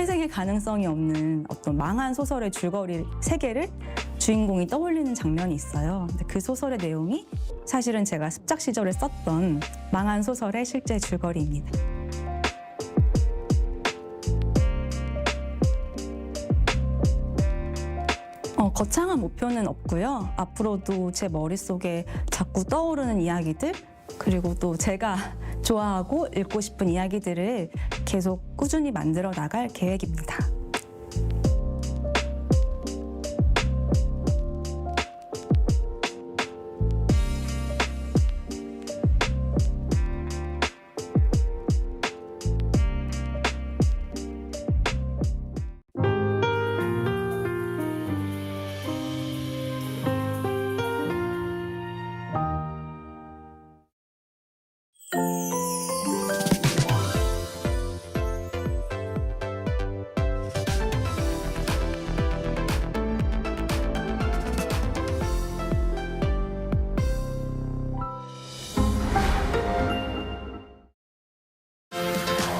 회생의 가능성이 없는 어떤 망한 소설의 줄거리 세계를 주인공이 떠올리는 장면이 있어요. 근데 그 소설의 내용이 사실은 제가 습작 시절에 썼던 망한 소설의 실제 줄거리입니다. 거창한 목표는 없고요. 앞으로도 제 머릿속에 자꾸 떠오르는 이야기들, 그리고 또 제가 좋아하고 읽고 싶은 이야기들을 계속 꾸준히 만들어 나갈 계획입니다.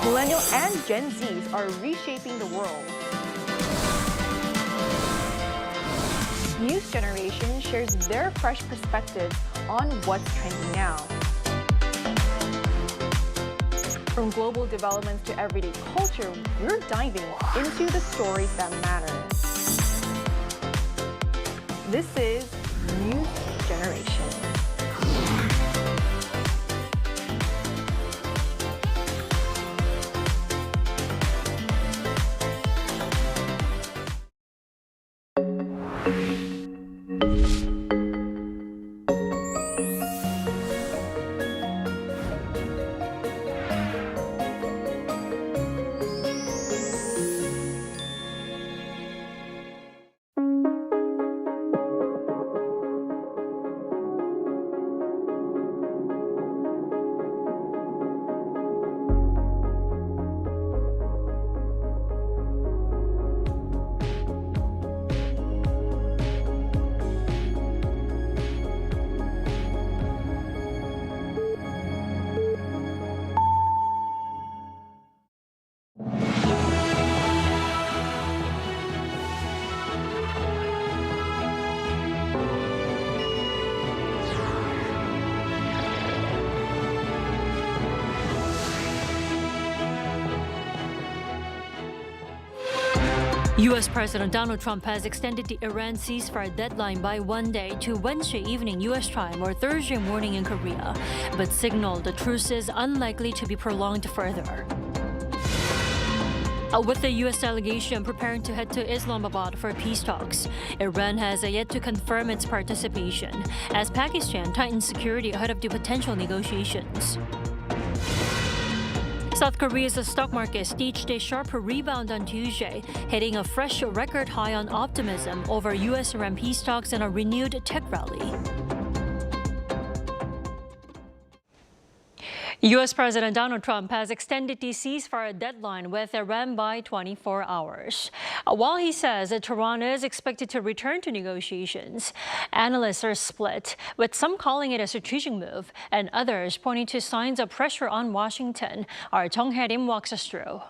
Millennial and Gen Zs are reshaping the world. News Generation shares their fresh perspectives on what's trending now. From global developments to everyday culture, we're diving into the stories that matter. This is News Generation. U.S. President Donald Trump has extended the Iran ceasefire deadline by 1 day to Wednesday evening U.S. time or Thursday morning in Korea, but signaled the truce is unlikely to be prolonged further. With the U.S. delegation preparing to head to Islamabad for peace talks, Iran has yet to confirm its participation as Pakistan tightens security ahead of the potential negotiations. South Korea's stock market staged a sharp rebound on Tuesday, hitting a fresh record high on optimism over U.S. Iran peace talks and a renewed tech rally. U.S. President Donald Trump has extended the ceasefire deadline with Iran by 24 hours. While he says that Tehran is expected to return to negotiations, analysts are split, with some calling it a strategic move and others pointing to signs of pressure on Washington. Our Jung Hae-rim walks us through.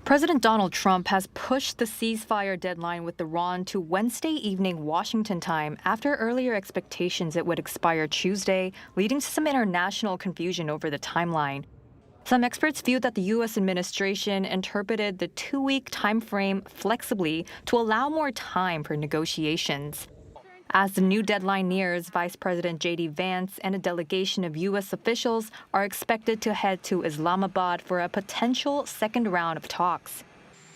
President Donald Trump has pushed the ceasefire deadline with Iran to Wednesday evening Washington time after earlier expectations it would expire Tuesday, leading to some international confusion over the timeline. Some experts view that the U.S. administration interpreted the two-week time frame flexibly to allow more time for negotiations. As the new deadline nears, Vice President J.D. Vance and a delegation of U.S. officials are expected to head to Islamabad for a potential second round of talks.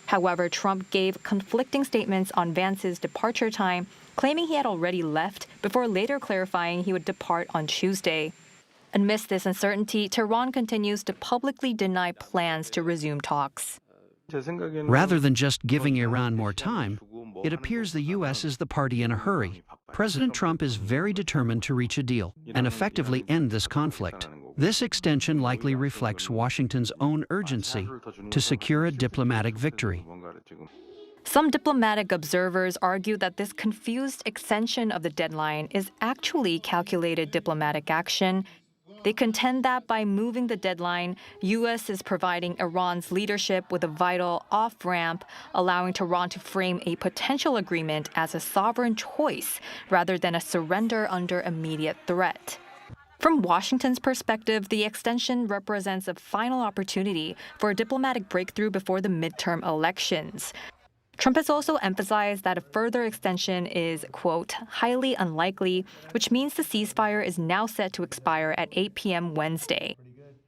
However, Trump gave conflicting statements on Vance's departure time, claiming he had already left before later clarifying he would depart on Tuesday. Amidst this uncertainty, Tehran continues to publicly deny plans to resume talks. Rather than just giving Iran more time, it appears the U.S. is the party in a hurry. President Trump is very determined to reach a deal and effectively end this conflict. This extension likely reflects Washington's own urgency to secure a diplomatic victory. Some diplomatic observers argue that this confused extension of the deadline is actually calculated diplomatic action They contend that by moving the deadline, U.S. is providing Iran's leadership with a vital off-ramp, allowing Tehran to frame a potential agreement as a sovereign choice rather than a surrender under immediate threat. From Washington's perspective, the extension represents a final opportunity for a diplomatic breakthrough before the midterm elections. Trump has also emphasized that a further extension is, quote, highly unlikely, which means the ceasefire is now set to expire at 8 p.m. Wednesday.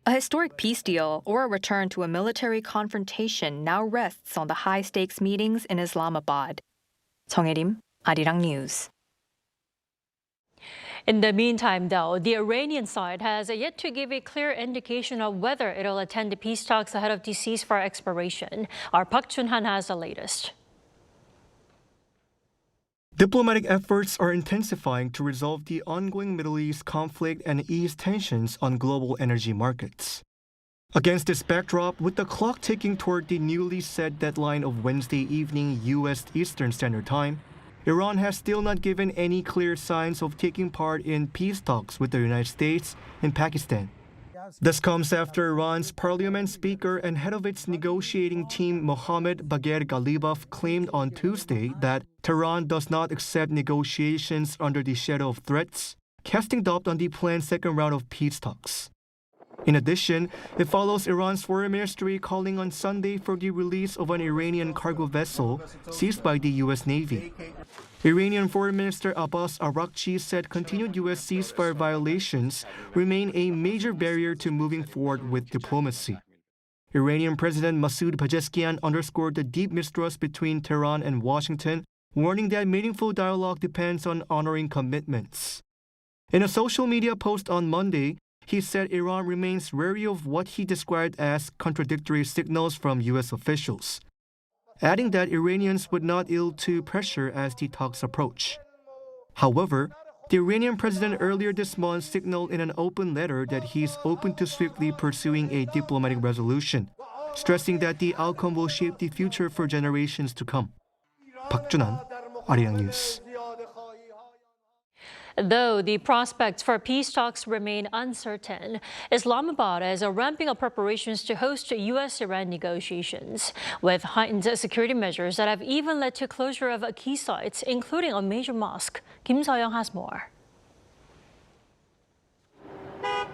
A historic peace deal or a return to a military confrontation now rests on the high-stakes meetings in Islamabad. 정혜림, Arirang News. In the meantime, though, the Iranian side has yet to give a clear indication of whether it'll attend the peace talks ahead of the ceasefire expiration. Our Park Chun-han has the latest. Diplomatic efforts are intensifying to resolve the ongoing Middle East conflict and ease tensions on global energy markets. Against this backdrop, with the clock ticking toward the newly set deadline of Wednesday evening U.S. Eastern Standard Time, Iran has still not given any clear signs of taking part in peace talks with the United States and Pakistan. This comes after Iran's parliament speaker and head of its negotiating team, Mohammad Bagher Ghalibaf, claimed on Tuesday that Tehran does not accept negotiations under the shadow of threats, casting doubt on the planned second round of peace talks. In addition, it follows Iran's foreign ministry calling on Sunday for the release of an Iranian cargo vessel seized by the U.S. Navy. Iranian Foreign Minister Abbas Araghchi said continued U.S. ceasefire violations remain a major barrier to moving forward with diplomacy. Iranian President Masoud Pezeshkian underscored the deep mistrust between Tehran and Washington, warning that meaningful dialogue depends on honoring commitments. In a social media post on Monday, he said Iran remains wary of what he described as contradictory signals from U.S. officials, adding that Iranians would not yield to pressure as the talks approach. However, the Iranian president earlier this month signaled in an open letter that he's open to swiftly pursuing a diplomatic resolution, stressing that the outcome will shape the future for generations to come. Park Chun-han, Arirang News. Though the prospects for peace talks remain uncertain, Islamabad is ramping up preparations to host U.S. Iran negotiations, with heightened security measures that have even led to closure of key sites, including a major mosque. Kim So-young has more.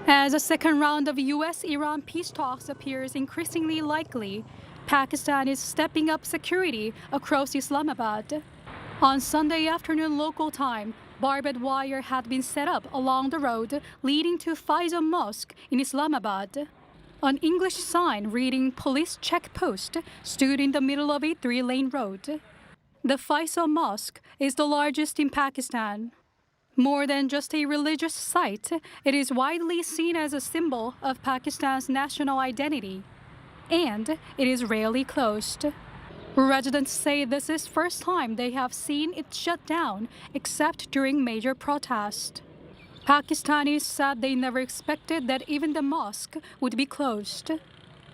As a second round of U.S. Iran peace talks appears increasingly likely, Pakistan is stepping up security across Islamabad. On Sunday afternoon local time, barbed wire had been set up along the road leading to Faisal Mosque in Islamabad. An English sign reading "Police Check Post" stood in the middle of a 3-lane road. The Faisal Mosque is the largest in Pakistan. More than just a religious site, it is widely seen as a symbol of Pakistan's national identity. And it is rarely closed. Residents say this is the first time they have seen it shut down, except during major protests. Pakistanis said they never expected that even the mosque would be closed.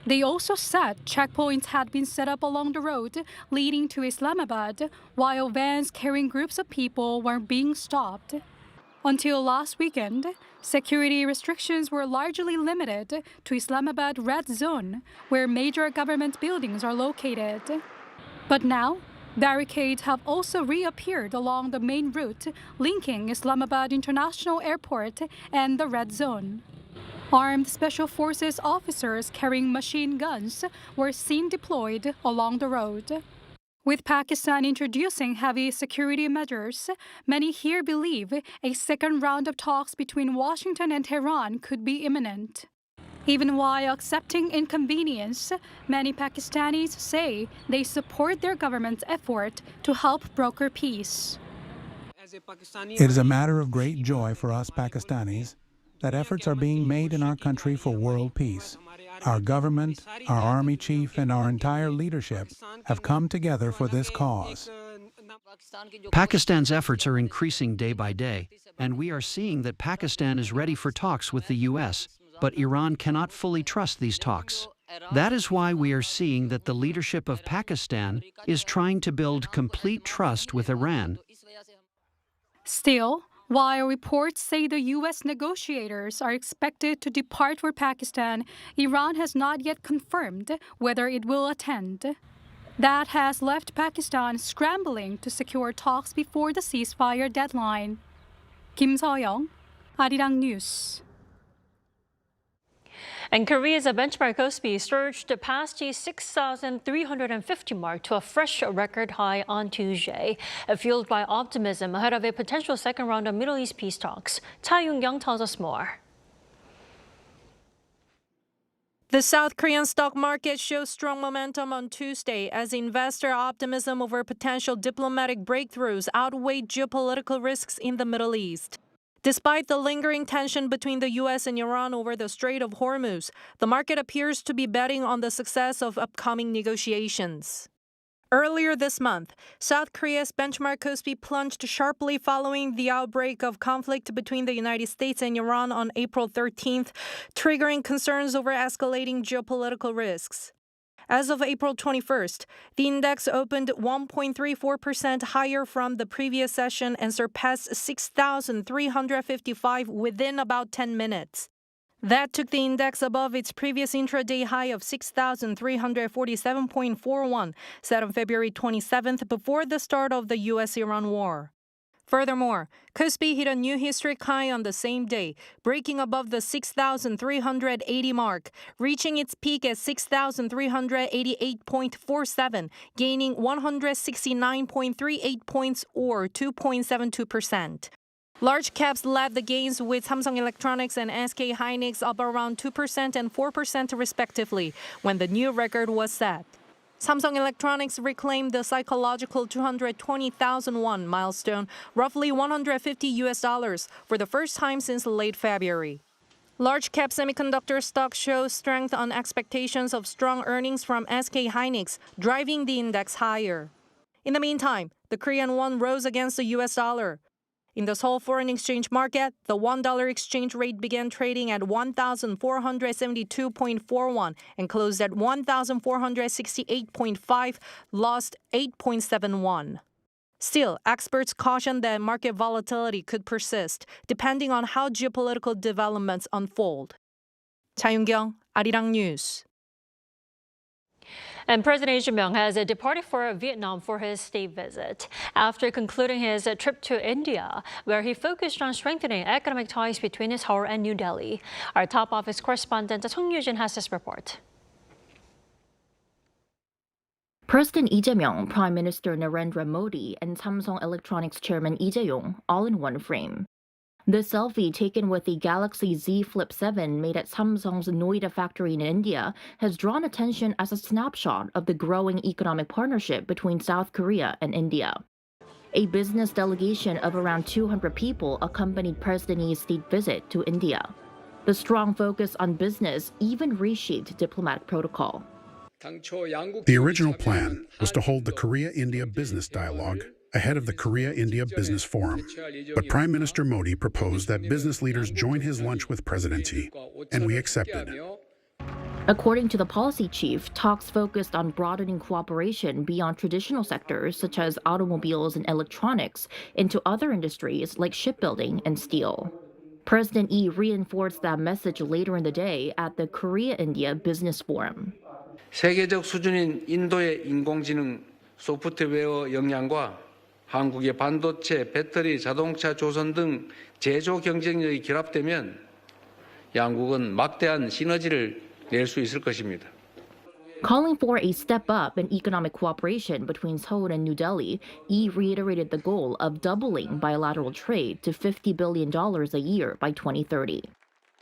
They also said checkpoints had been set up along the road leading to Islamabad, while vans carrying groups of people were being stopped. Until last weekend, security restrictions were largely limited to Islamabad Red Zone, where major government buildings are located. But now, barricades have also reappeared along the main route linking Islamabad International Airport and the Red Zone. Armed Special Forces officers carrying machine guns were seen deployed along the road. With Pakistan introducing heavy security measures, many here believe a second round of talks between Washington and Tehran could be imminent. Even while accepting inconvenience, many Pakistanis say they support their government's effort to help broker peace. It is a matter of great joy for us Pakistanis that efforts are being made in our country for world peace. Our government, our army chief, and our entire leadership have come together for this cause. Pakistan's efforts are increasing day by day, and we are seeing that Pakistan is ready for talks with the U.S., but Iran cannot fully trust these talks. That is why we are seeing that the leadership of Pakistan is trying to build complete trust with Iran. Still, While reports say the U.S. negotiators are expected to depart for Pakistan, Iran has not yet confirmed whether it will attend. That has left Pakistan scrambling to secure talks before the ceasefire deadline. Kim Seo-young, Arirang News. And Korea's benchmark KOSPI surged past the 6,350 mark to a fresh record high on Tuesday, fueled by optimism ahead of a potential second round of Middle East peace talks. Cha Young tells us more. The South Korean stock market shows strong momentum on Tuesday as investor optimism over potential diplomatic breakthroughs outweighed geopolitical risks in the Middle East. Despite the lingering tension between the U.S. and Iran over the Strait of Hormuz, the market appears to be betting on the success of upcoming negotiations. Earlier this month, South Korea's benchmark KOSPI plunged sharply following the outbreak of conflict between the United States and Iran on April 13th, triggering concerns over escalating geopolitical risks. As of April 21st, the index opened 1.34% higher from the previous session and surpassed 6,355 within about 10 minutes. That took the index above its previous intraday high of 6,347.41, set on February 27th before the start of the U.S. Iran war. Furthermore, KOSPI hit a new historic high on the same day, breaking above the 6,380 mark, reaching its peak at 6,388.47, gaining 169.38 points or 2.72%. Large caps led the gains with Samsung Electronics and SK Hynix up around 2% and 4% respectively when the new record was set. Samsung Electronics reclaimed the psychological 220,000 won milestone, roughly $150 for the first time since late February. Large-cap semiconductor stocks show strength on expectations of strong earnings from SK Hynix, driving the index higher. In the meantime, the Korean won rose against the U.S. dollar. In the Seoul foreign exchange market, the $1 exchange rate began trading at 1,472.41 and closed at 1,468.5, lost 8.71. Still, experts caution that market volatility could persist, depending on how geopolitical developments unfold. Cha Young, Arirang News. And President Lee Jae-myung has departed for Vietnam for his state visit after concluding his trip to India, where he focused on strengthening economic ties between Seoul and New Delhi. Our top office correspondent Song Yujin has this report. President Lee Jae-myung, Prime Minister Narendra Modi, and Samsung Electronics Chairman Lee Jae-yong all in one frame. The selfie taken with the Galaxy Z Flip 7 made at Samsung's Noida factory in India has drawn attention as a snapshot of the growing economic partnership between South Korea and India. A business delegation of around 200 people accompanied President Lee's state visit to India. The strong focus on business even reshaped diplomatic protocol. The original plan was to hold the Korea-India Business Dialogue ahead of the Korea-India Business Forum. But Prime Minister Modi proposed that business leaders join his lunch with President Lee, and we accepted. According to the policy chief, talks focused on broadening cooperation beyond traditional sectors such as automobiles and electronics into other industries like shipbuilding and steel. President Lee reinforced that message later in the day at the Korea-India Business Forum. 세계적 수준인 인도의 인공지능 소프트웨어 역량과 한국의 반도체, 배터리, 자동차 조선 등 제조 경쟁력이 결합되면 양국은 막대한 시너지를 낼 수 있을 것입니다. Calling for a step up in economic cooperation between Seoul and New Delhi, Lee reiterated the goal of doubling bilateral trade to $50 billion a year by 2030.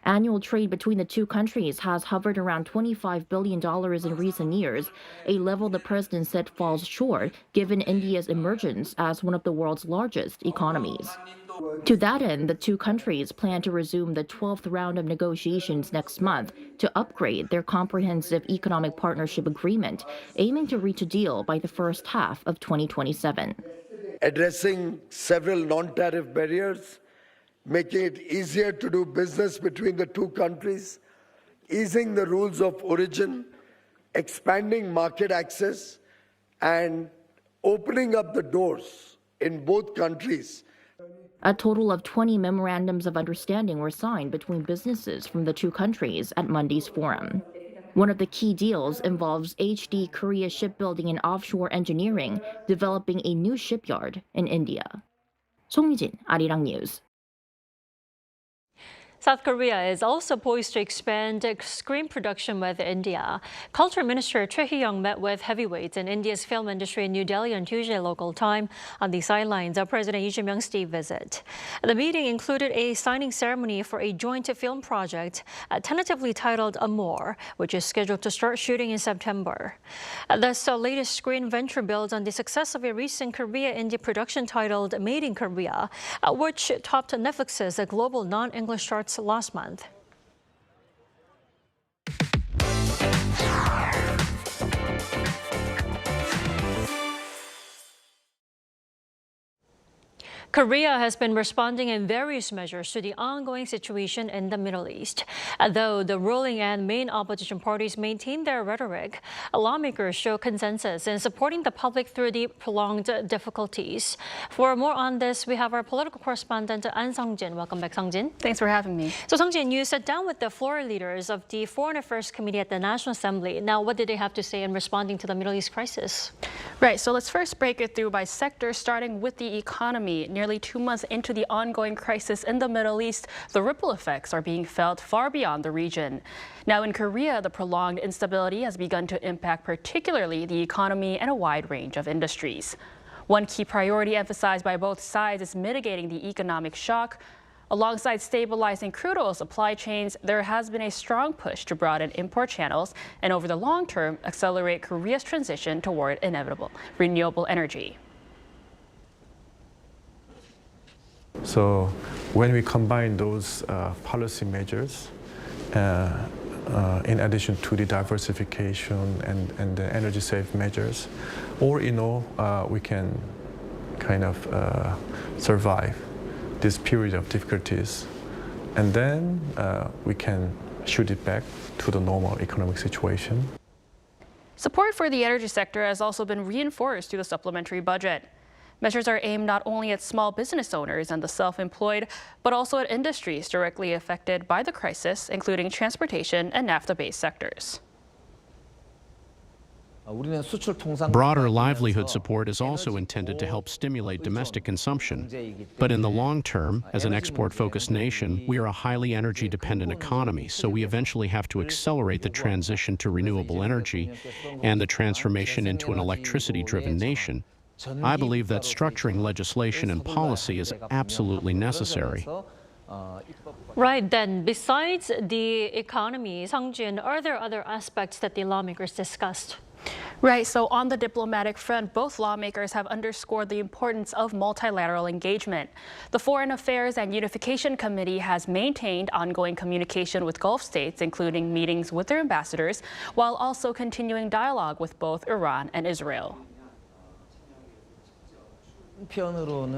Annual trade between the two countries has hovered around $25 billion in recent years, a level the president said falls short given India's emergence as one of the world's largest economies. To that end, the two countries plan to resume the 12th round of negotiations next month to upgrade their comprehensive economic partnership agreement, aiming to reach a deal by the first half of 2027. Addressing several non-tariff barriers, making it easier to do business between the two countries, easing the rules of origin, expanding market access, and opening up the doors in both countries A total of 20 memorandums of understanding were signed between businesses from the two countries at Monday's forum. One of the key deals involves HD Korea Shipbuilding and Offshore Engineering developing a new shipyard in India. 송유진, Arirang News. South Korea is also poised to expand screen production with India. Culture Minister Choi Hee-young met with heavyweights in India's film industry in New Delhi on Tuesday local time on the sidelines of President Lee Jae-myung's state visit. The meeting included a signing ceremony for a joint film project tentatively titled Amour, which is scheduled to start shooting in September. This latest screen venture builds on the success of a recent Korea-India production titled Made in Korea, which topped Netflix's global non-English charts last month. Korea has been responding in various measures to the ongoing situation in the Middle East. Though the ruling and main opposition parties maintain their rhetoric, lawmakers show consensus in supporting the public through the prolonged difficulties. For more on this, we have our political correspondent, An Sung-jin. Welcome back, Sung-jin. Thanks for having me. So, Sung-jin, you sat down with the floor leaders of the Foreign Affairs Committee at the National Assembly. Now, what did they have to say in responding to the Middle East crisis? Right, so let's first break it through by sector, starting with the economy. Nearly 2 months into the ongoing crisis in the Middle East, the ripple effects are being felt far beyond the region. Now in Korea, the prolonged instability has begun to impact particularly the economy and a wide range of industries. One key priority emphasized by both sides is mitigating the economic shock. Alongside stabilizing crude oil supply chains, there has been a strong push to broaden import channels and over the long term, accelerate Korea's transition toward inevitable renewable energy. So when we combine those policy measures, in addition to the diversification and the energy safe measures, all in all, we can kind of survive this period of difficulties. And then we can shoot it back to the normal economic situation. Support for the energy sector has also been reinforced through the supplementary budget. Measures are aimed not only at small business owners and the self-employed, but also at industries directly affected by the crisis, including transportation and naphtha-based sectors. Broader livelihood support is also intended to help stimulate domestic consumption. But in the long term, as an export-focused nation, we are a highly energy-dependent economy, so we eventually have to accelerate the transition to renewable energy and the transformation into an electricity-driven nation. I believe that structuring legislation and policy is absolutely necessary. Right, then, besides the economy, Sung-jin, are there other aspects that the lawmakers discussed? Right, so on the diplomatic front, both lawmakers have underscored the importance of multilateral engagement. The Foreign Affairs and Unification Committee has maintained ongoing communication with Gulf states, including meetings with their ambassadors, while also continuing dialogue with both Iran and Israel.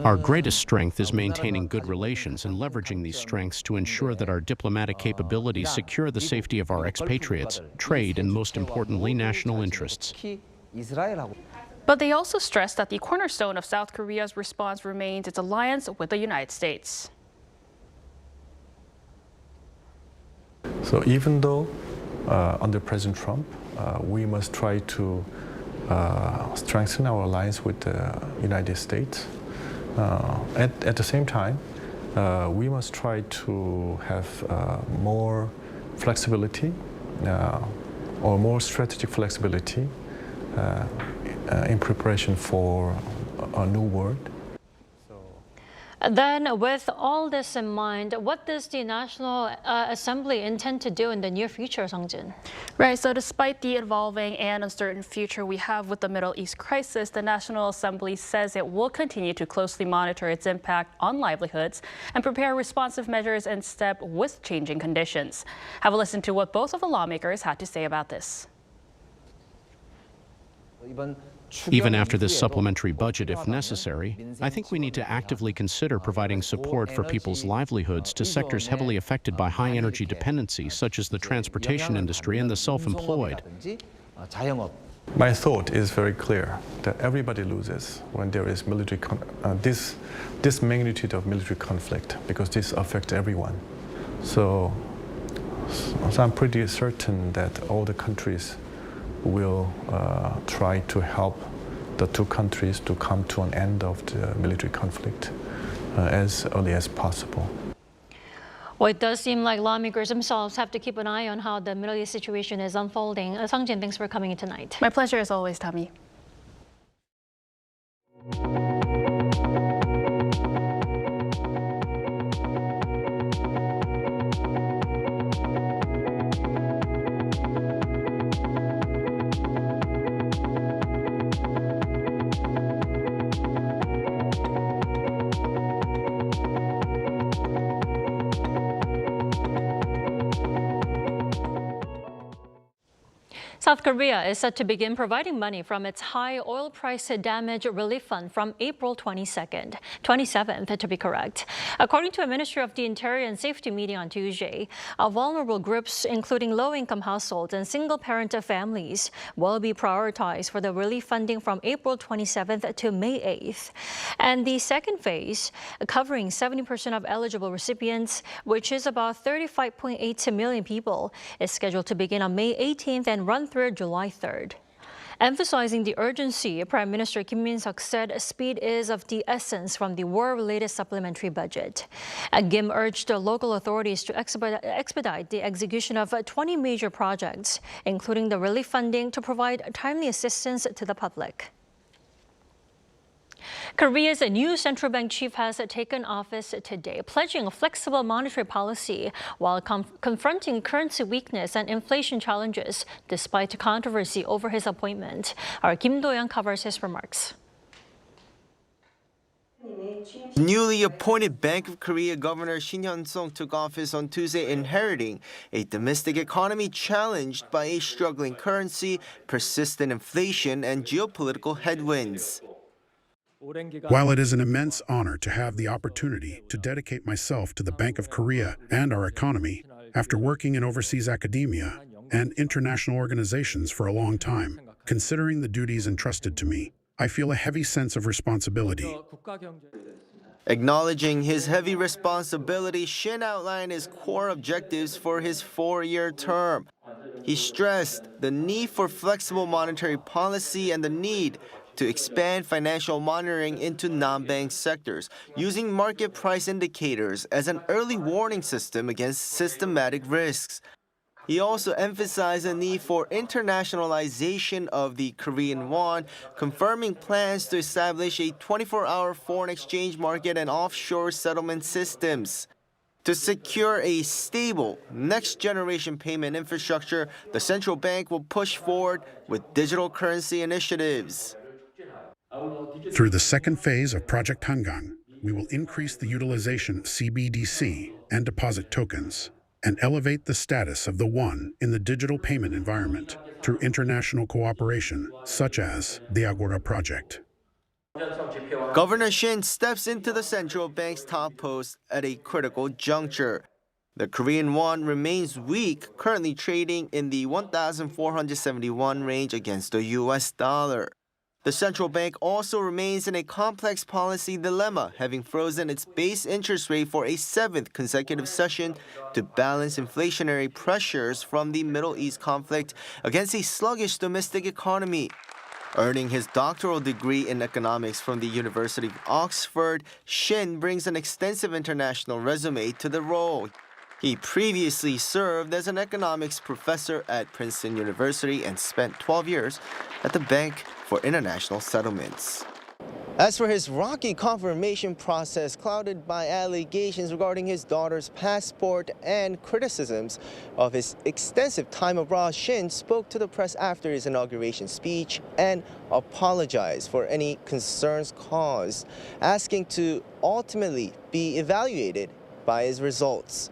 Our greatest strength is maintaining good relations and leveraging these strengths to ensure that our diplomatic capabilities secure the safety of our expatriates, trade, and most importantly, national interests. But they also stressed that the cornerstone of South Korea's response remains its alliance with the United States. So even though under President Trump, we must try to strengthen our alliance with the United States. At the same time, we must try to have more flexibility or more strategic flexibility in preparation for a new world. Then, with all this in mind, what does the National Assembly intend to do in the near future, Sung-jin? Right, so despite the evolving and uncertain future we have with the Middle East crisis, the National Assembly says it will continue to closely monitor its impact on livelihoods and prepare responsive measures in step with changing conditions. Have a listen to what both of the lawmakers had to say about this. Even after this supplementary budget, if necessary, I think we need to actively consider providing support for people's livelihoods to sectors heavily affected by high energy dependency, such as the transportation industry and the self-employed. My thought is very clear that everybody loses when there is military this magnitude of military conflict, because this affects everyone. So I'm pretty certain that all the countries will try to help the two countries to come to an end of the military conflict as early as possible. Well, it does seem like lawmakers themselves have to keep an eye on how the Middle East situation is unfolding. Sang-jin, thanks for coming in tonight. My pleasure as always, Tammy. South Korea is set to begin providing money from its high oil price damage relief fund from April 27th to be correct. According to a Ministry of the Interior and Safety meeting on Tuesday, vulnerable groups, including low-income households and single-parent families, will be prioritized for the relief funding from April 27th to May 8th. And the second phase, covering 70% of eligible recipients, which is about 35.8 million people, is scheduled to begin on May 18th and run through July 3rd. Emphasizing the urgency, Prime Minister Kim Min-seok said speed is of the essence from the war-related supplementary budget. Kim urged the local authorities to expedite the execution of 20 major projects, including the relief funding to provide timely assistance to the public. Korea's new central bank chief has taken office today, pledging a flexible monetary policy while confronting currency weakness and inflation challenges, despite controversy over his appointment. Our Kim Do-young covers his remarks. Newly appointed Bank of Korea Governor Shin Hyun-sung took office on Tuesday, inheriting a domestic economy challenged by a struggling currency, persistent inflation, and geopolitical headwinds. While it is an immense honor to have the opportunity to dedicate myself to the Bank of Korea and our economy, after working in overseas academia and international organizations for a long time, considering the duties entrusted to me, I feel a heavy sense of responsibility. Acknowledging his heavy responsibility, Shin outlined his core objectives for his four-year term. He stressed the need for flexible monetary policy and the need to expand financial monitoring into non-bank sectors, using market price indicators as an early warning system against systematic risks. He also emphasized the need for internationalization of the Korean won, confirming plans to establish a 24-hour foreign exchange market and offshore settlement systems. To secure a stable, next-generation payment infrastructure, the central bank will push forward with digital currency initiatives. Through the second phase of Project Hangang, we will increase the utilization of CBDC and deposit tokens and elevate the status of the won in the digital payment environment through international cooperation, such as the Agora project. Governor Shin steps into the central bank's top post at a critical juncture. The Korean won remains weak, currently trading in the 1,471 range against the U.S. dollar. The central bank also remains in a complex policy dilemma, having frozen its base interest rate for a seventh consecutive session to balance inflationary pressures from the Middle East conflict against a sluggish domestic economy. Earning his doctoral degree in economics from the University of Oxford, Shin brings an extensive international resume to the role. He previously served as an economics professor at Princeton University and spent 12 years at the Bank for International Settlements. As for his rocky confirmation process, clouded by allegations regarding his daughter's passport and criticisms of his extensive time abroad, Shin spoke to the press after his inauguration speech and apologized for any concerns caused, asking to ultimately be evaluated by his results.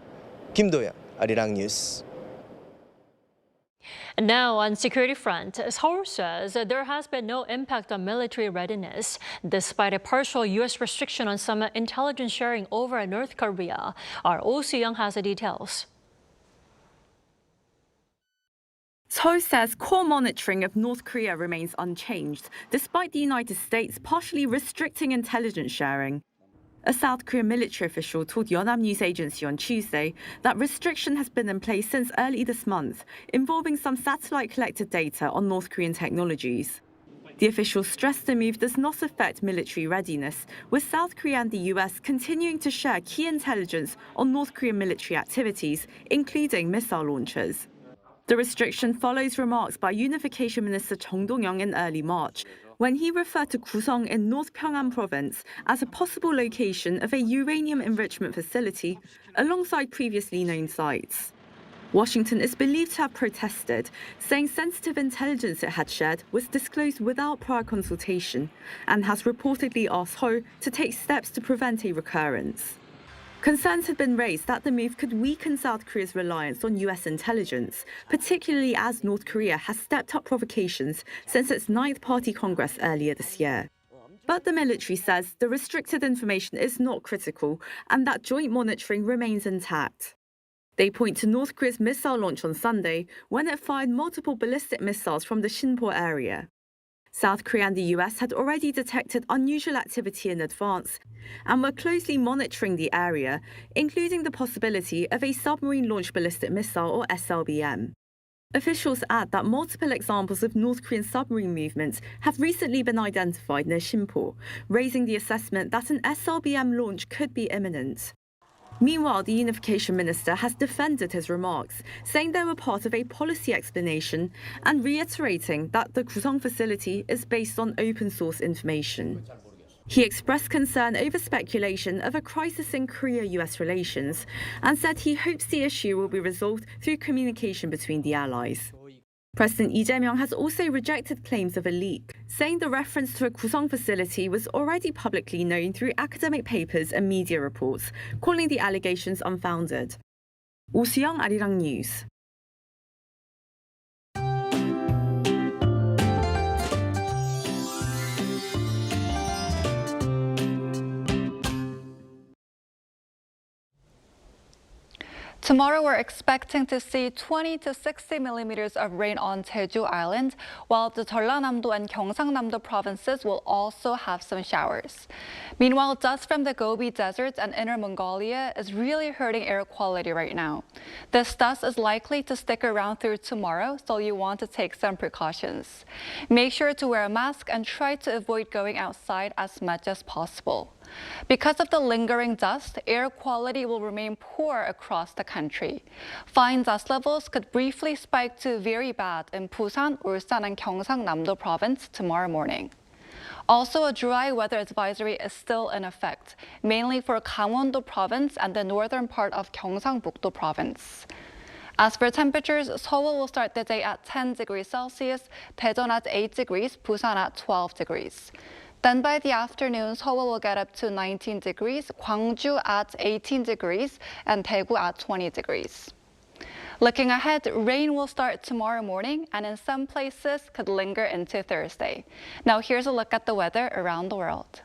Kim Do-young, Arirang News. And now on security front, Seoul says there has been no impact on military readiness, despite a partial U.S. restriction on some intelligence sharing over North Korea. Our Oh Soo-young has the details. Seoul says core monitoring of North Korea remains unchanged, despite the United States partially restricting intelligence sharing. A South Korean military official told Yonhap News Agency on Tuesday that restriction has been in place since early this month, involving some satellite-collected data on North Korean technologies. The official stressed the move does not affect military readiness, with South Korea and the US continuing to share key intelligence on North Korean military activities, including missile launchers. The restriction follows remarks by Unification Minister Chung Dong-young in early March, when he referred to Gusong in North Pyongan province as a possible location of a uranium enrichment facility alongside previously known sites. Washington is believed to have protested, saying sensitive intelligence it had shared was disclosed without prior consultation and has reportedly asked Seoul to take steps to prevent a recurrence. Concerns had been raised that the move could weaken South Korea's reliance on US intelligence, particularly as North Korea has stepped up provocations since its Ninth Party Congress earlier this year. But the military says the restricted information is not critical and that joint monitoring remains intact. They point to North Korea's missile launch on Sunday when it fired multiple ballistic missiles from the Sinpo area. South Korea and the US had already detected unusual activity in advance and were closely monitoring the area, including the possibility of a submarine-launched ballistic missile or SLBM. Officials add that multiple examples of North Korean submarine movements have recently been identified near Sinpo, raising the assessment that an SLBM launch could be imminent. Meanwhile, the Unification Minister has defended his remarks, saying they were part of a policy explanation and reiterating that the Gusong facility is based on open-source information. He expressed concern over speculation of a crisis in Korea-US relations and said he hopes the issue will be resolved through communication between the allies. President Lee Jae-myung has also rejected claims of a leak, saying the reference to a Gusong facility was already publicly known through academic papers and media reports, calling the allegations unfounded. Oh Soo-young, Arirang News. Tomorrow, we're expecting to see 20 to 60 millimeters of rain on Jeju Island, while the Jeollanam-do and Gyeongsang-nam-do provinces will also have some showers. Meanwhile, dust from the Gobi Desert and Inner Mongolia is really hurting air quality right now. This dust is likely to stick around through tomorrow, so you want to take some precautions. Make sure to wear a mask and try to avoid going outside as much as possible. Because of the lingering dust, air quality will remain poor across the country. Fine dust levels could briefly spike to very bad in Busan, Ulsan, and Gyeongsang-nam-do province tomorrow morning. Also, a dry weather advisory is still in effect, mainly for Gangwon-do province and the northern part of Gyeongsang-buk-do province. As for temperatures, Seoul will start the day at 10 degrees Celsius, Daejeon at 8 degrees, Busan at 12 degrees. Then by the afternoon, Seoul will get up to 19 degrees, Gwangju at 18 degrees, and Daegu at 20 degrees. Looking ahead, rain will start tomorrow morning and in some places could linger into Thursday. Now here's a look at the weather around the world.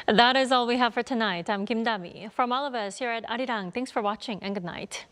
That is all we have for tonight. I'm Kim Dami. From all of us here at Arirang, thanks for watching and good night.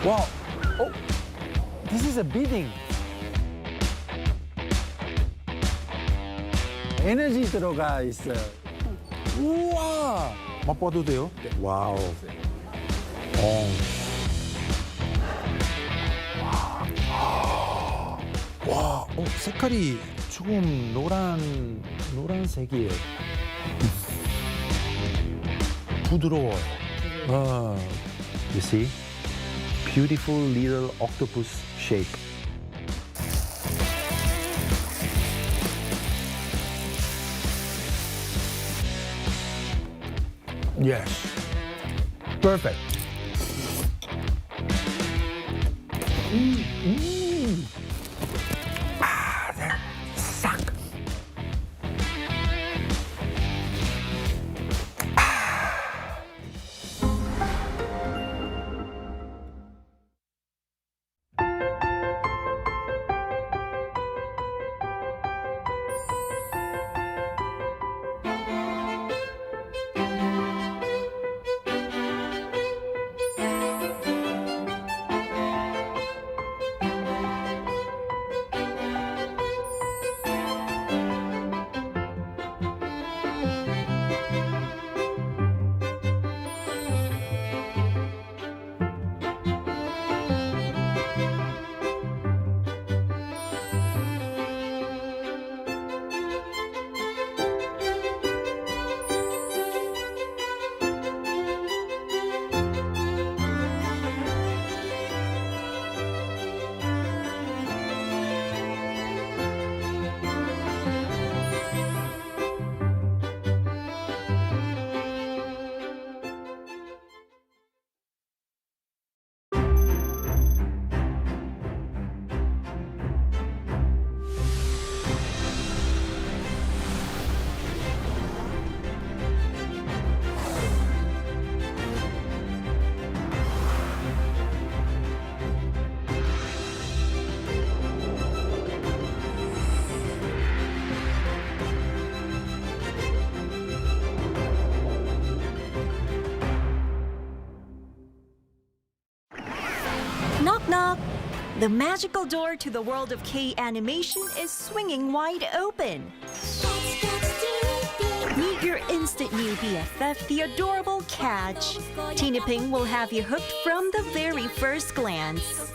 Wow. Oh, this is a bidding. 에너지 들어가 있어요. 우와. 맛봐도 돼요? 와우. 와, 색깔이 조금 노란색이에요. 부드러워요. You see? Beautiful little octopus shape. Yes. Perfect. There. Suck. Knock, knock. The magical door to the world of K-animation is swinging wide open. Meet your instant new BFF, the adorable Catch. Tina Ping will have you hooked from the very first glance.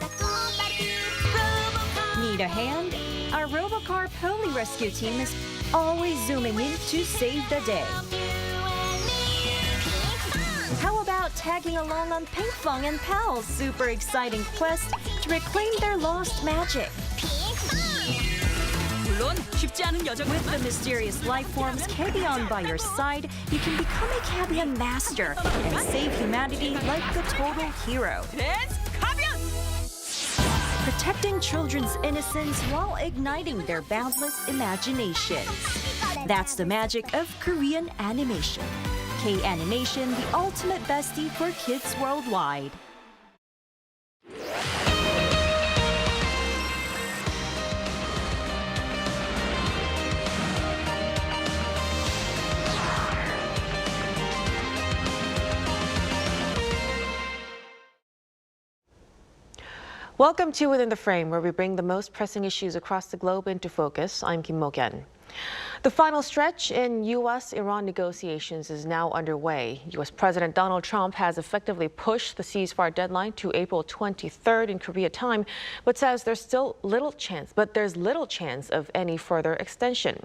Need a hand? Our Robocar Poli Rescue team is always zooming in to save the day. How about tagging along on Pinkfong and Pal's super exciting quest to reclaim their lost magic? With the mysterious life forms Kebion by your side, you can become a Kebion master and save humanity like the total hero. Protecting children's innocence while igniting their boundless imaginations. That's the magic of Korean animation. K-animation, the ultimate bestie for kids worldwide. Welcome to Within the Frame, where we bring the most pressing issues across the globe into focus. I'm Kim Mo-kyeon. The final stretch in U.S. Iran negotiations is now underway. U.S. President Donald Trump has effectively pushed the ceasefire deadline to April 23rd in Korea time, but says there's little chance of any further extension.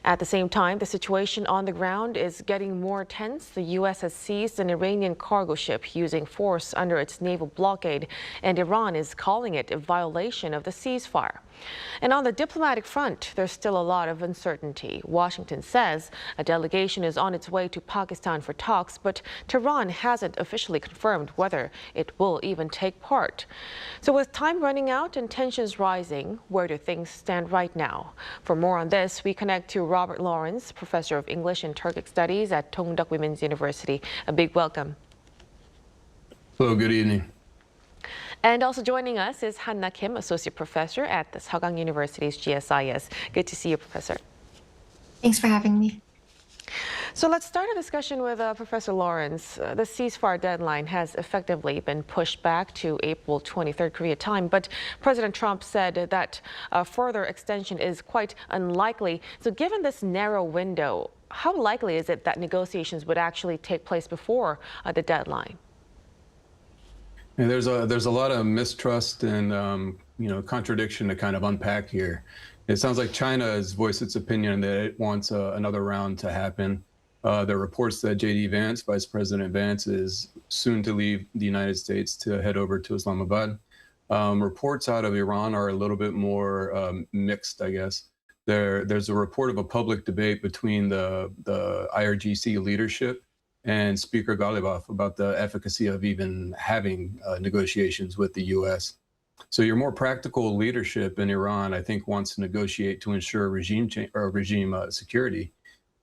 At the same time, the situation on the ground is getting more tense. The U.S. has seized an Iranian cargo ship using force under its naval blockade, and Iran is calling it a violation of the ceasefire. And on the diplomatic front, there's still a lot of uncertainty. Washington says a delegation is on its way to Pakistan for talks, but Tehran hasn't officially confirmed whether it will even take part. So with time running out and tensions rising, where do things stand right now? For more on this, we connect to Robert Lawrence, professor of English and Turkic Studies at Tongdeok Women's University. A big welcome. Hello, good evening. And also joining us is Han-na Kim, associate professor at the Seoul University's GSIS. Good to see you, Professor. Thanks for having me. So let's start a discussion with Professor Lawrence. The ceasefire deadline has effectively been pushed back to April 23rd Korea time, but President Trump said that further extension is quite unlikely. So given this narrow window, how likely is it that negotiations would actually take place before the deadline? And there's a lot of mistrust and contradiction to kind of unpack here. It sounds like China has voiced its opinion that it wants another round to happen. There are reports that J.D. Vance, Vice President Vance, is soon to leave the United States to head over to Islamabad. Reports out of Iran are a little bit more mixed, I guess. There's a report of a public debate between the IRGC leadership and Speaker Ghalibaf about the efficacy of even having negotiations with the U.S. So your more practical leadership in Iran, I think, wants to negotiate to ensure regime security.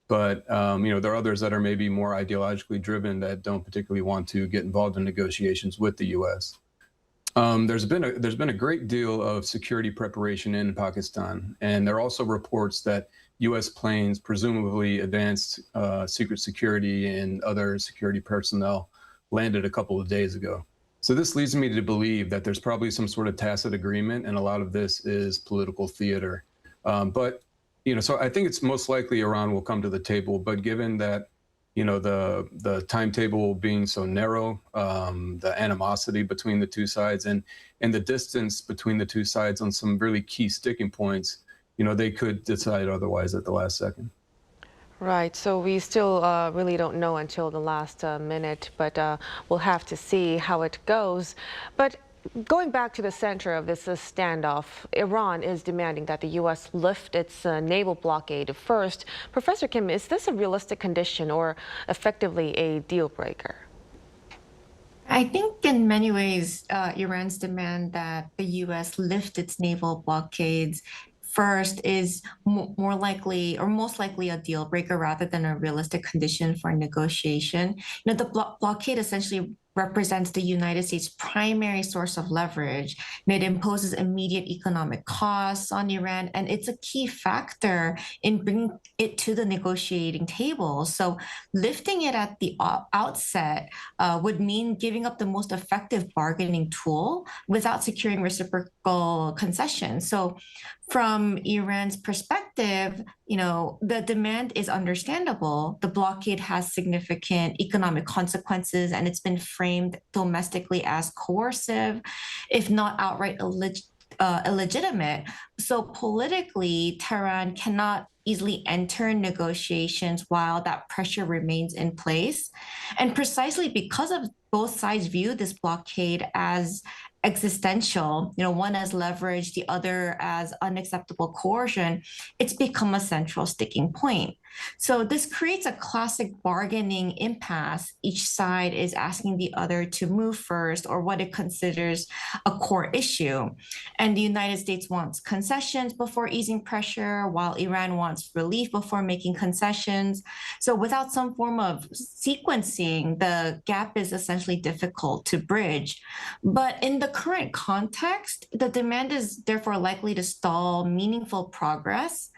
But there are others that are maybe more ideologically driven that don't particularly want to get involved in negotiations with the U.S. There's been a great deal of security preparation in Pakistan, and there are also reports that U.S. planes, presumably advanced secret security and other security personnel, landed a couple of days ago. So this leads me to believe that there's probably some sort of tacit agreement, and a lot of this is political theater. So I think it's most likely Iran will come to the table. But given that, the timetable being so narrow, the animosity between the two sides, and the distance between the two sides on some really key sticking points, they could decide otherwise at the last second. Right, so we still really don't know until the last minute, but we'll have to see how it goes. But going back to the center of this standoff, Iran is demanding that the U.S. lift its naval blockade first. Professor Kim, is this a realistic condition or effectively a deal breaker? I think in many ways, Iran's demand that the U.S. lift its naval blockades first is more likely or most likely a deal breaker rather than a realistic condition for negotiation. The blockade essentially represents the United States' primary source of leverage. It imposes immediate economic costs on Iran, and it's a key factor in bringing it to the negotiating table. So lifting it at the outset would mean giving up the most effective bargaining tool without securing reciprocal concessions. So from Iran's perspective, the demand is understandable. The blockade has significant economic consequences, and it's been framed domestically as coercive, if not outright illegitimate. So politically, Tehran cannot easily enter negotiations while that pressure remains in place. And precisely because of both sides view this blockade as existential, one as leverage, the other as unacceptable coercion, it's become a central sticking point. So this creates a classic bargaining impasse. Each side is asking the other to move first or what it considers a core issue. And the United States wants concessions before easing pressure, while Iran wants relief before making concessions. So without some form of sequencing, the gap is essentially difficult to bridge. But in the current context, the demand is therefore likely to stall meaningful progress.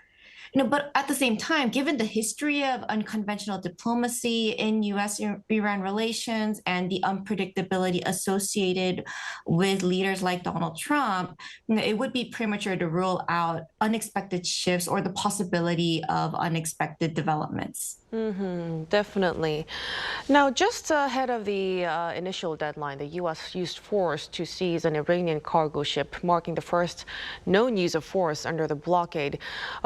But at the same time, given the history of unconventional diplomacy in U.S.-Iran relations and the unpredictability associated with leaders like Donald Trump, it would be premature to rule out unexpected shifts or the possibility of unexpected developments. Definitely. Now, just ahead of the initial deadline, the U.S. used force to seize an Iranian cargo ship, marking the first known use of force under the blockade.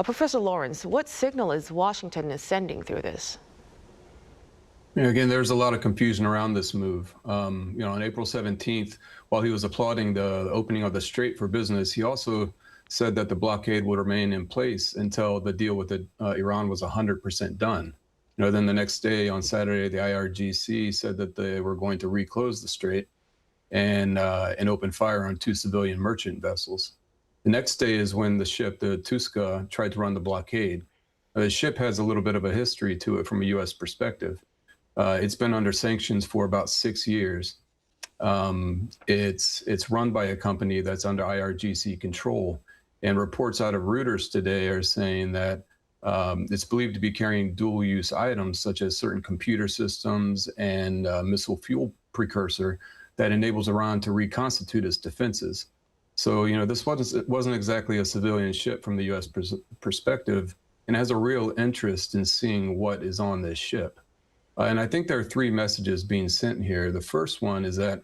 Professor Lawrence, what signal is Washington sending through this? Again, there's a lot of confusion around this move. On April 17th, while he was applauding the opening of the strait for business, he also said that the blockade would remain in place until the deal with Iran was 100% done. Then the next day, on Saturday, the IRGC said that they were going to reclose the strait and open fire on 2 civilian merchant vessels. The next day is when the ship, the Tuska, tried to run the blockade. The ship has a little bit of a history to it from a U.S. perspective. It's been under sanctions for about 6 years. It's run by a company that's under IRGC control. And reports out of Reuters today are saying that It's believed to be carrying dual-use items such as certain computer systems and missile fuel precursor that enables Iran to reconstitute its defenses. So, this wasn't exactly a civilian ship from the U.S. perspective, and has a real interest in seeing what is on this ship. And I think there are three messages being sent here. The first one is that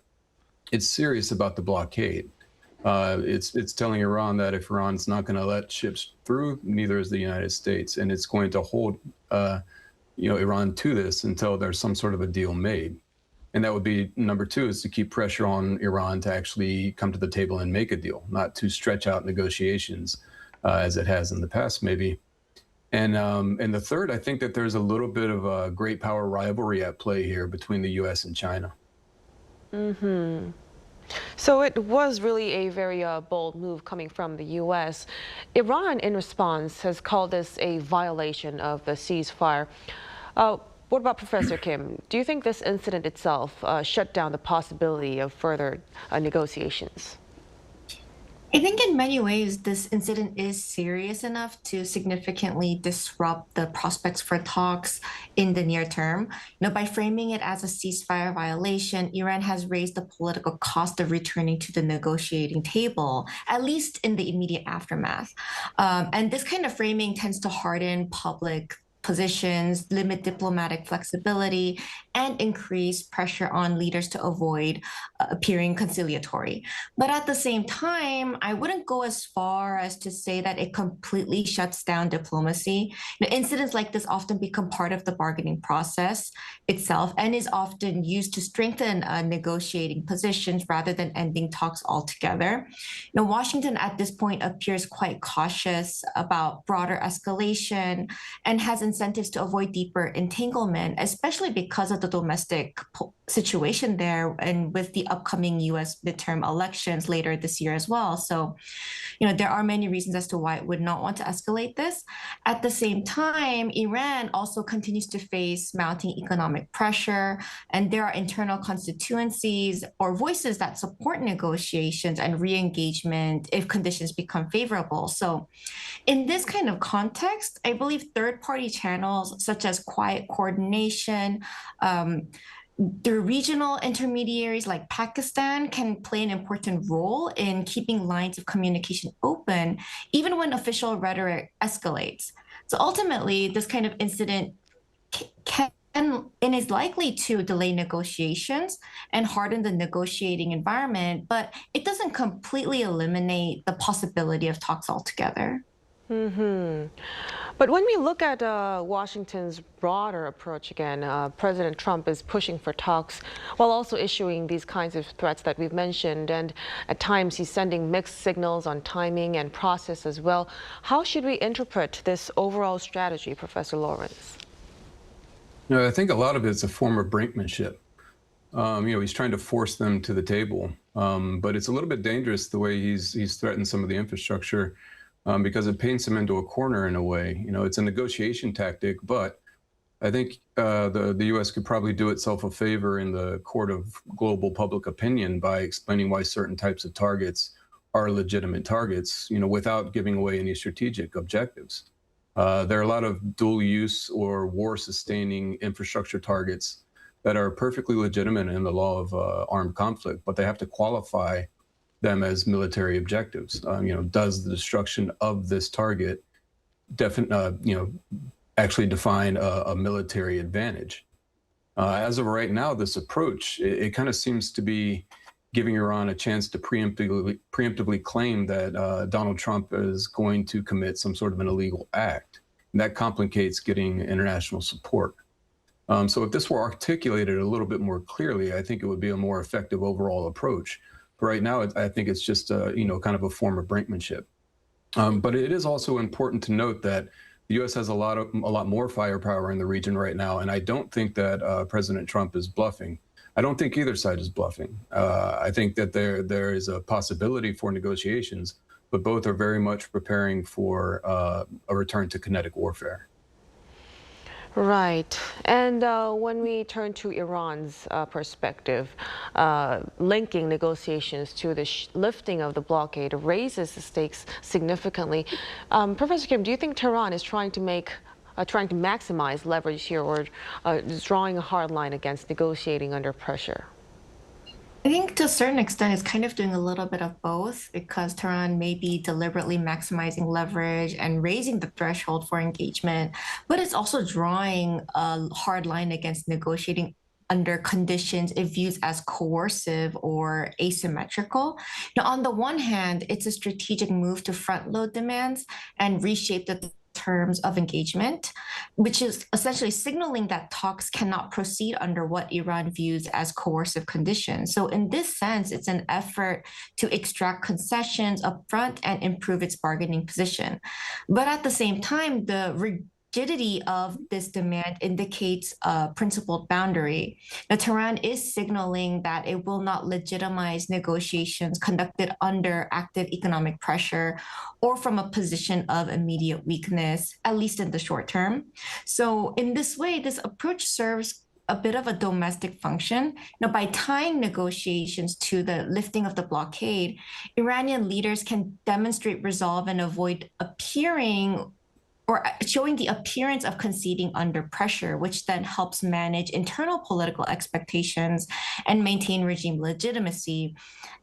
it's serious about the blockade. It's telling Iran that if Iran's not going to let ships through, neither is the United States, and it's going to hold, Iran to this until there's some sort of a deal made. And that would be number two, is to keep pressure on Iran to actually come to the table and make a deal, not to stretch out negotiations as it has in the past, maybe. And the third, I think that there's a little bit of a great power rivalry at play here between the U.S. and China. So it was really a very bold move coming from the U.S. Iran, in response, has called this a violation of the ceasefire. What about Professor Kim? Do you think this incident itself shut down the possibility of further negotiations? I think in many ways, this incident is serious enough to significantly disrupt the prospects for talks in the near term. By framing it as a ceasefire violation, Iran has raised the political cost of returning to the negotiating table, at least in the immediate aftermath. And this kind of framing tends to harden public positions, limit diplomatic flexibility, and increase pressure on leaders to avoid appearing conciliatory. But at the same time, I wouldn't go as far as to say that it completely shuts down diplomacy. Incidents like this often become part of the bargaining process itself and is often used to strengthen negotiating positions rather than ending talks altogether. Washington at this point appears quite cautious about broader escalation and has incentives to avoid deeper entanglement, especially because of the domestic situation there and with the upcoming U.S. midterm elections later this year as well. So, there are many reasons as to why it would not want to escalate this. At the same time, Iran also continues to face mounting economic pressure, and there are internal constituencies or voices that support negotiations and re-engagement if conditions become favorable. So in this kind of context, I believe third-party channels such as quiet coordination, the regional intermediaries like Pakistan can play an important role in keeping lines of communication open, even when official rhetoric escalates. So ultimately, this kind of incident can and is likely to delay negotiations and harden the negotiating environment, but it doesn't completely eliminate the possibility of talks altogether. But when we look at Washington's broader approach again, President Trump is pushing for talks while also issuing these kinds of threats that we've mentioned. And at times he's sending mixed signals on timing and process as well. How should we interpret this overall strategy, Professor Lawrence? I think a lot of it's a form of brinkmanship. He's trying to force them to the table. But it's a little bit dangerous the way he's threatened some of the infrastructure. Because it paints him into a corner in a way. It's a negotiation tactic, but I think the U.S. could probably do itself a favor in the court of global public opinion by explaining why certain types of targets are legitimate targets, without giving away any strategic objectives. There are a lot of dual-use or war-sustaining infrastructure targets that are perfectly legitimate in the law of armed conflict, but they have to qualify them as military objectives. Does the destruction of this target actually define a military advantage? As of right now, this approach, it kind of seems to be giving Iran a chance to preemptively claim that Donald Trump is going to commit some sort of an illegal act. And that complicates getting international support. So if this were articulated a little bit more clearly, I think it would be a more effective overall approach. Right now, I think it's just kind of a form of brinkmanship. But it is also important to note that the U.S. has a lot more firepower in the region right now, and I don't think that President Trump is bluffing. I don't think either side is bluffing. I think that there is a possibility for negotiations, but both are very much preparing for a return to kinetic warfare. Right. And when we turn to Iran's perspective, linking negotiations to the lifting of the blockade raises the stakes significantly. Professor Kim, do you think Tehran is trying to maximize leverage here, or is drawing a hard line against negotiating under pressure? I think to a certain extent, it's kind of doing a little bit of both because Tehran may be deliberately maximizing leverage and raising the threshold for engagement, but it's also drawing a hard line against negotiating under conditions it views as coercive or asymmetrical. Now, on the one hand, it's a strategic move to front load demands and reshape the terms of engagement, which is essentially signaling that talks cannot proceed under what Iran views as coercive conditions. So in this sense, it's an effort to extract concessions upfront and improve its bargaining position. But at the same time, the rigidity of this demand indicates a principled boundary. Now, Tehran is signaling that it will not legitimize negotiations conducted under active economic pressure or from a position of immediate weakness, at least in the short term. So in this way, this approach serves a bit of a domestic function. Now, by tying negotiations to the lifting of the blockade, Iranian leaders can demonstrate resolve and avoid appearing or showing the appearance of conceding under pressure, which then helps manage internal political expectations and maintain regime legitimacy,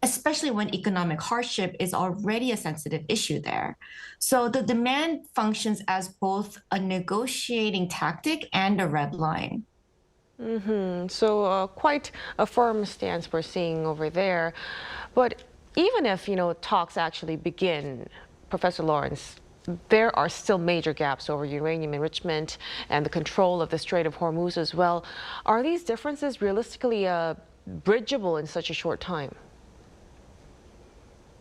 especially when economic hardship is already a sensitive issue there. So the demand functions as both a negotiating tactic and a red line. So quite a firm stance we're seeing over there. But even if, talks actually begin, Professor Lawrence, there are still major gaps over uranium enrichment and the control of the Strait of Hormuz as well. Are these differences realistically bridgeable in such a short time?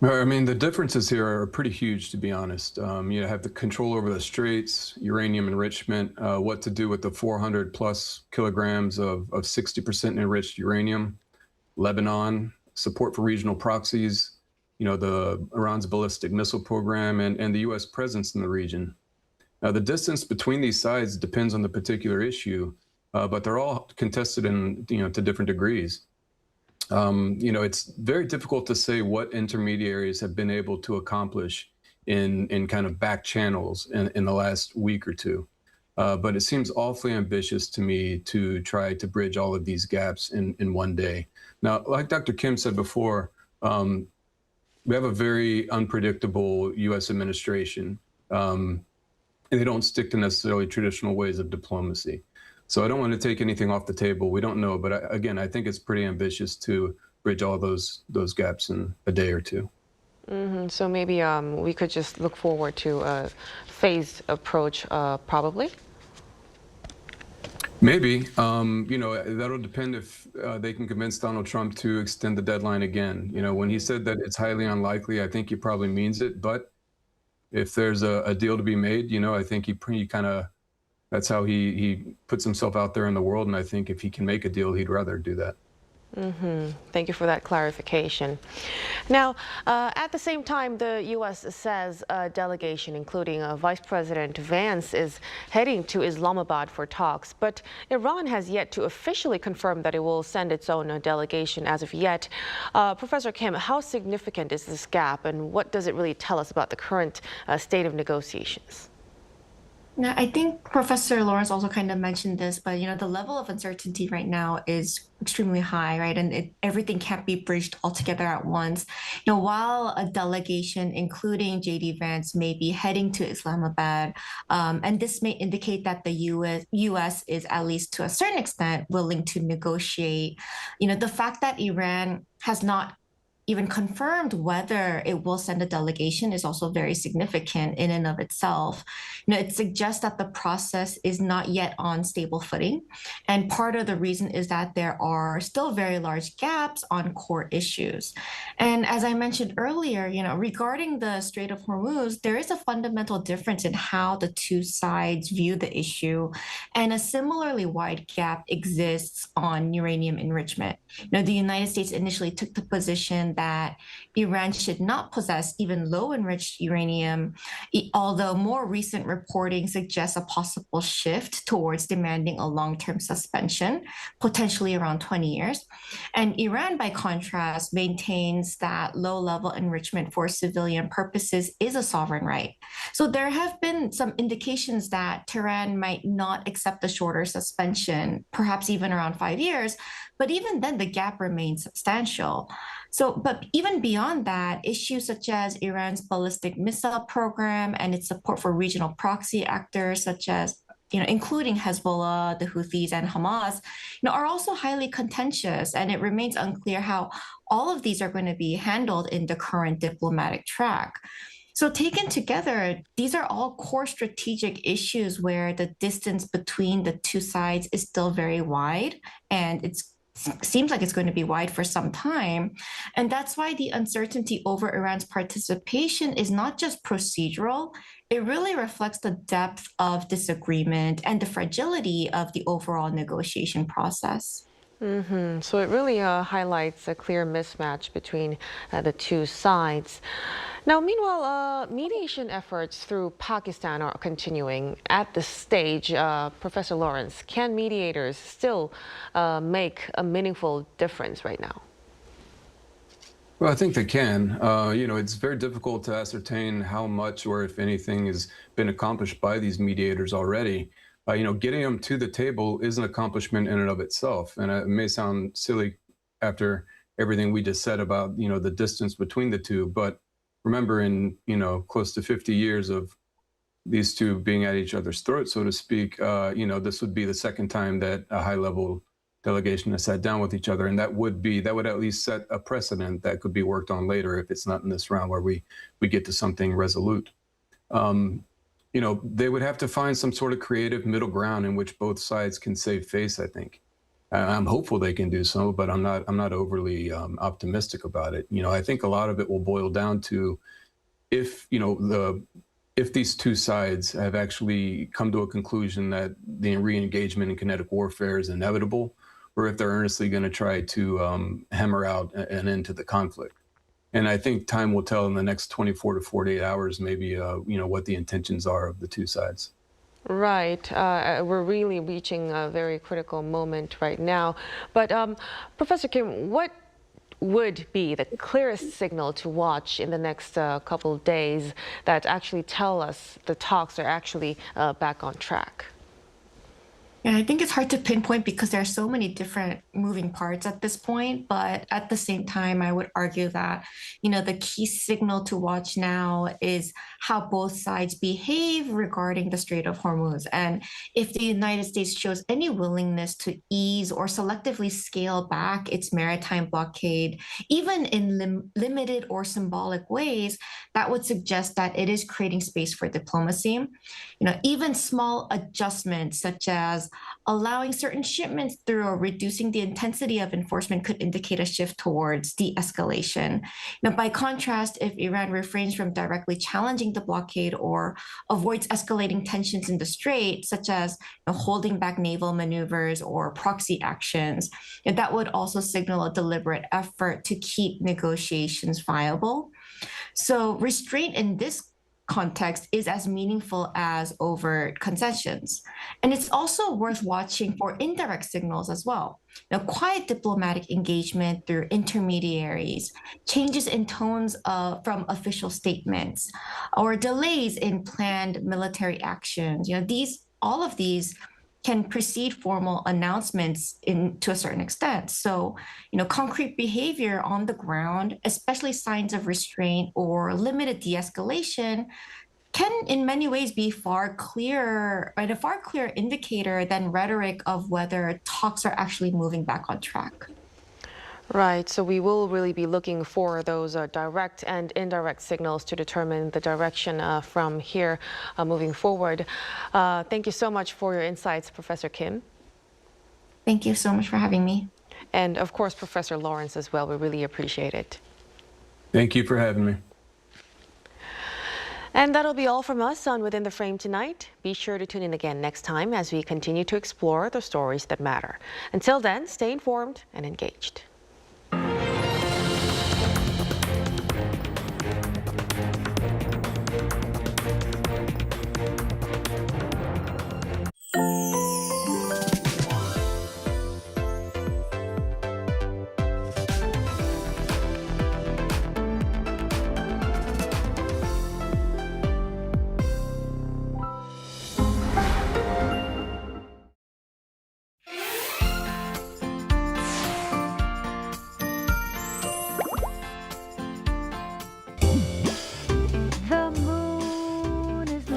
I mean, the differences here are pretty huge, to be honest. You have the control over the straits, uranium enrichment, what to do with the 400 plus kilograms of 60% enriched uranium, Lebanon, support for regional proxies, the Iran's ballistic missile program and the U.S. presence in the region. Now, the distance between these sides depends on the particular issue, but they're all contested in, to different degrees. It's very difficult to say what intermediaries have been able to accomplish in kind of back channels in the last week or two. But it seems awfully ambitious to me to try to bridge all of these gaps in one day. Now, like Dr. Kim said before, we have a very unpredictable U.S. administration. And they don't stick to necessarily traditional ways of diplomacy. So I don't want to take anything off the table. We don't know. But again, I think it's pretty ambitious to bridge all those gaps in a day or two. So maybe we could just look forward to a phased approach, probably? Maybe. That'll depend if they can convince Donald Trump to extend the deadline again. When he said that it's highly unlikely, I think he probably means it. But if there's a deal to be made, I think he kind of, that's how he puts himself out there in the world. And I think if he can make a deal, he'd rather do that. Thank you for that clarification. Now, at the same time, the U.S. says a delegation, including Vice President Vance, is heading to Islamabad for talks. But Iran has yet to officially confirm that it will send its own delegation as of yet. Professor Kim, how significant is this gap, and what does it really tell us about the current state of negotiations? Now, I think Professor Lawrence also kind of mentioned this, but the level of uncertainty right now is extremely high, right? And everything can't be bridged altogether at once. While a delegation, including J.D. Vance, may be heading to Islamabad, and this may indicate that the U.S. is, at least to a certain extent, willing to negotiate. The fact that Iran has not even confirmed whether it will send a delegation is also very significant in and of itself. It suggests that the process is not yet on stable footing. And part of the reason is that there are still very large gaps on core issues. And as I mentioned earlier, regarding the Strait of Hormuz, there is a fundamental difference in how the two sides view the issue. And a similarly wide gap exists on uranium enrichment. The United States initially took the position that Iran should not possess even low-enriched uranium, although more recent reporting suggests a possible shift towards demanding a long-term suspension, potentially around 20 years. And Iran, by contrast, maintains that low-level enrichment for civilian purposes is a sovereign right. So there have been some indications that Tehran might not accept a shorter suspension, perhaps even around 5 years, but even then the gap remains substantial. So, but even beyond that, issues such as Iran's ballistic missile program and its support for regional proxy actors such as including Hezbollah, the Houthis, and Hamas, are also highly contentious, and it remains unclear how all of these are going to be handled in the current diplomatic track. So taken together, these are all core strategic issues where the distance between the two sides is still very wide, and it seems like it's going to be wide for some time. And that's why the uncertainty over Iran's participation is not just procedural, it really reflects the depth of disagreement and the fragility of the overall negotiation process. So it really highlights a clear mismatch between the two sides. Now, meanwhile, mediation efforts through Pakistan are continuing. At this stage, Professor Lawrence, can mediators still make a meaningful difference right now? Well, I think they can. It's very difficult to ascertain how much or if anything has been accomplished by these mediators already. Getting them to the table is an accomplishment in and of itself. And it may sound silly after everything we just said about, the distance between the two. But remember, in, close to 50 years of these two being at each other's throats, so to speak, this would be the second time that a high-level delegation has sat down with each other. And that would at least set a precedent that could be worked on later if it's not in this round where we get to something resolute. They would have to find some sort of creative middle ground in which both sides can save face, I think. I'm hopeful they can do so, but I'm not overly optimistic about it. I think a lot of it will boil down to if these two sides have actually come to a conclusion that the re-engagement in kinetic warfare is inevitable, or if they're earnestly going to try to hammer out an end to the conflict. And I think time will tell in the next 24 to 48 hours, maybe, what the intentions are of the two sides. Right. We're really reaching a very critical moment right now. But Professor Kim, what would be the clearest signal to watch in the next couple of days that actually tell us the talks are actually back on track? And I think it's hard to pinpoint because there are so many different moving parts at this point. But at the same time, I would argue that, the key signal to watch now is how both sides behave regarding the Strait of Hormuz. And if the United States shows any willingness to ease or selectively scale back its maritime blockade, even in limited or symbolic ways, that would suggest that it is creating space for diplomacy. Even small adjustments such as allowing certain shipments through or reducing the intensity of enforcement could indicate a shift towards de-escalation. By contrast, if Iran refrains from directly challenging the blockade or avoids escalating tensions in the strait, such as holding back naval maneuvers or proxy actions, that would also signal a deliberate effort to keep negotiations viable. So restraint in this context is as meaningful as overt concessions. And it's also worth watching for indirect signals as well. Quiet diplomatic engagement through intermediaries, changes in tones from official statements, or delays in planned military actions. All of these can precede formal announcements to a certain extent. So, concrete behavior on the ground, especially signs of restraint or limited de-escalation, can in many ways be a far clearer indicator than rhetoric of whether talks are actually moving back on track. Right, so we will really be looking for those direct and indirect signals to determine the direction from here moving forward. Thank you so much for your insights, Professor Kim. Thank you so much for having me. And of course, Professor Lawrence as well. We really appreciate it. Thank you for having me. And that'll be all from us on Within the Frame tonight. Be sure to tune in again next time as we continue to explore the stories that matter. Until then, stay informed and engaged.